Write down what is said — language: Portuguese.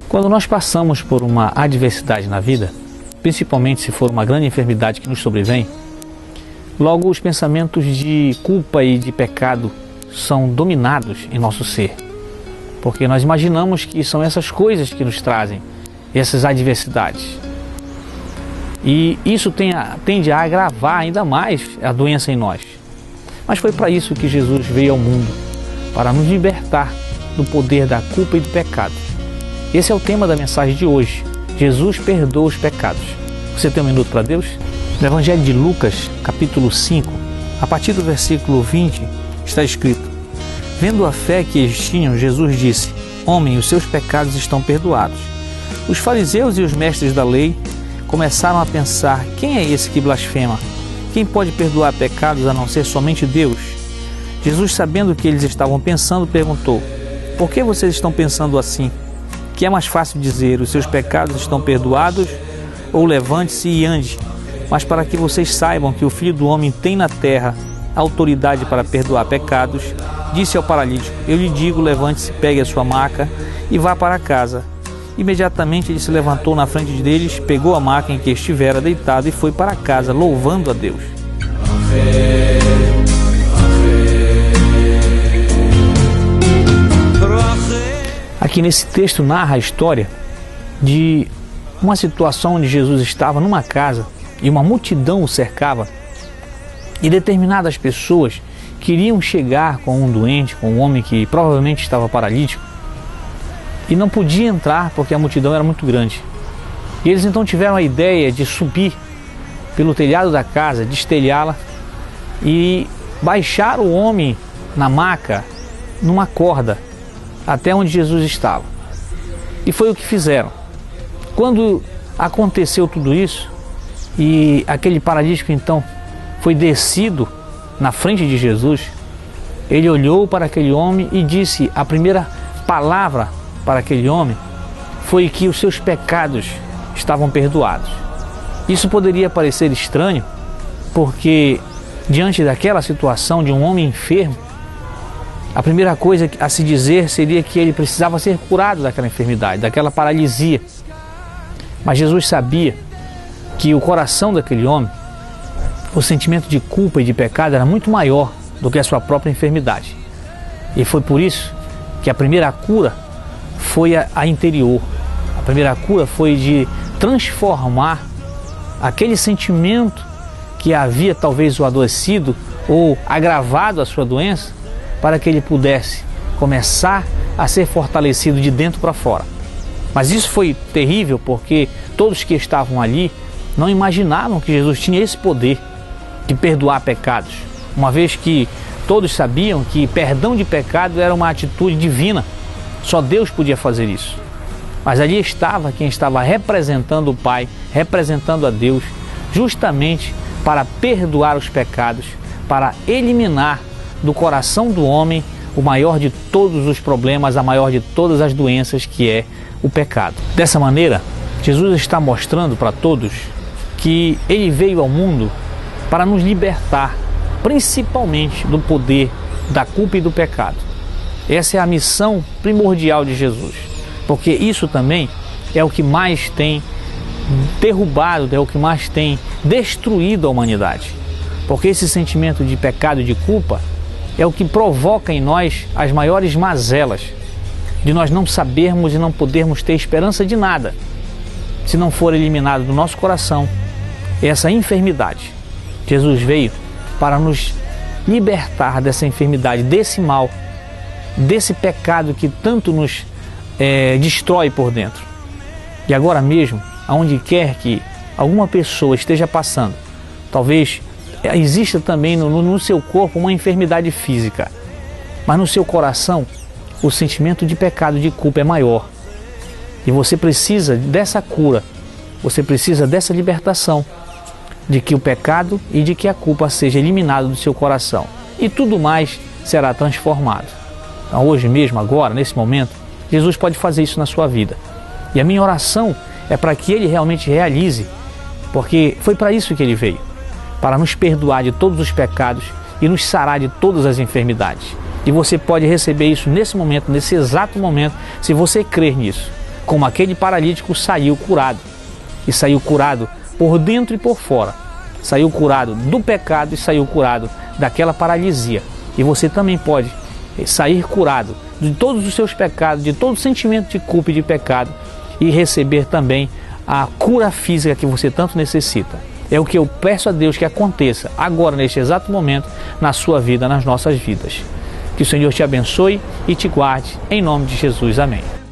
Quando nós passamos por uma adversidade na vida, principalmente se for uma grande enfermidade que nos sobrevém, logo os pensamentos de culpa e de pecado são dominados em nosso ser, porque nós imaginamos que são essas coisas que nos trazem essas adversidades. E isso tende a agravar ainda mais a doença em nós. Mas foi para isso que Jesus veio ao mundo, para nos libertar do poder da culpa e do pecado. Esse é o tema da mensagem de hoje. Jesus perdoa os pecados. Você tem um minuto para Deus? No Evangelho de Lucas, capítulo 5, a partir do versículo 20, está escrito: Vendo a fé que eles tinham, Jesus disse: Homem, os seus pecados estão perdoados. Os fariseus e os mestres da lei começaram a pensar: quem é esse que blasfema? Quem pode perdoar pecados a não ser somente Deus? Jesus, sabendo o que eles estavam pensando, perguntou: Por que vocês estão pensando assim? Que é mais fácil dizer: os seus pecados estão perdoados, ou levante-se e ande. Mas para que vocês saibam que o Filho do Homem tem na terra autoridade para perdoar pecados, disse ao paralítico: Eu lhe digo, levante-se, pegue a sua maca e vá para casa. Imediatamente ele se levantou na frente deles, pegou a maca em que estivera deitado e foi para casa, louvando a Deus. Aqui nesse texto narra a história de uma situação onde Jesus estava numa casa e uma multidão o cercava, e determinadas pessoas queriam chegar com um doente, com um homem que provavelmente estava paralítico, e não podia entrar porque a multidão era muito grande. E eles então tiveram a ideia de subir pelo telhado da casa, destelhá-la e baixar o homem na maca, numa corda, até onde Jesus estava. E foi o que fizeram. Quando aconteceu tudo isso, e aquele paralítico então foi descido na frente de Jesus, ele olhou para aquele homem e disse: a primeira palavra para aquele homem foi que os seus pecados estavam perdoados. Isso poderia parecer estranho, porque diante daquela situação de um homem enfermo, a primeira coisa a se dizer seria que ele precisava ser curado daquela enfermidade, daquela paralisia. Mas Jesus sabia que o coração daquele homem, o sentimento de culpa e de pecado era muito maior do que a sua própria enfermidade. E foi por isso que a primeira cura foi a interior. A primeira cura foi de transformar aquele sentimento que havia talvez o adoecido ou agravado a sua doença, para que ele pudesse começar a ser fortalecido de dentro para fora. Mas isso foi terrível, porque todos que estavam ali não imaginavam que Jesus tinha esse poder de perdoar pecados, uma vez que todos sabiam que perdão de pecado era uma atitude divina, só Deus podia fazer isso. Mas ali estava quem estava representando o Pai, representando a Deus, justamente para perdoar os pecados, para eliminar do coração do homem o maior de todos os problemas, a maior de todas as doenças, que é o pecado. Dessa maneira, Jesus está mostrando para todos que ele veio ao mundo para nos libertar, principalmente do poder da culpa e do pecado. Essa é a missão primordial de Jesus, porque isso também é o que mais tem derrubado, é o que mais tem destruído a humanidade. Porque esse sentimento de pecado e de culpa é o que provoca em nós as maiores mazelas, de nós não sabermos e não podermos ter esperança de nada, se não for eliminado do nosso coração essa enfermidade. Jesus veio para nos libertar dessa enfermidade, desse mal, desse pecado que tanto nos destrói por dentro. E agora mesmo, aonde quer que alguma pessoa esteja passando, talvez exista também no seu corpo uma enfermidade física, mas no seu coração o sentimento de pecado, de culpa é maior. E você precisa dessa cura, você precisa dessa libertação, de que o pecado e de que a culpa seja eliminado do seu coração. E tudo mais será transformado. Então hoje mesmo, agora, nesse momento, Jesus pode fazer isso na sua vida. E a minha oração é para que Ele realmente realize, porque foi para isso que Ele veio, para nos perdoar de todos os pecados e nos sarar de todas as enfermidades. E você pode receber isso nesse momento, nesse exato momento, se você crer nisso. Como aquele paralítico saiu curado. E saiu curado por dentro e por fora. Saiu curado do pecado e saiu curado daquela paralisia. E você também pode sair curado de todos os seus pecados, de todo sentimento de culpa e de pecado, e receber também a cura física que você tanto necessita. É o que eu peço a Deus que aconteça agora, neste exato momento, na sua vida, nas nossas vidas. Que o Senhor te abençoe e te guarde, em nome de Jesus. Amém.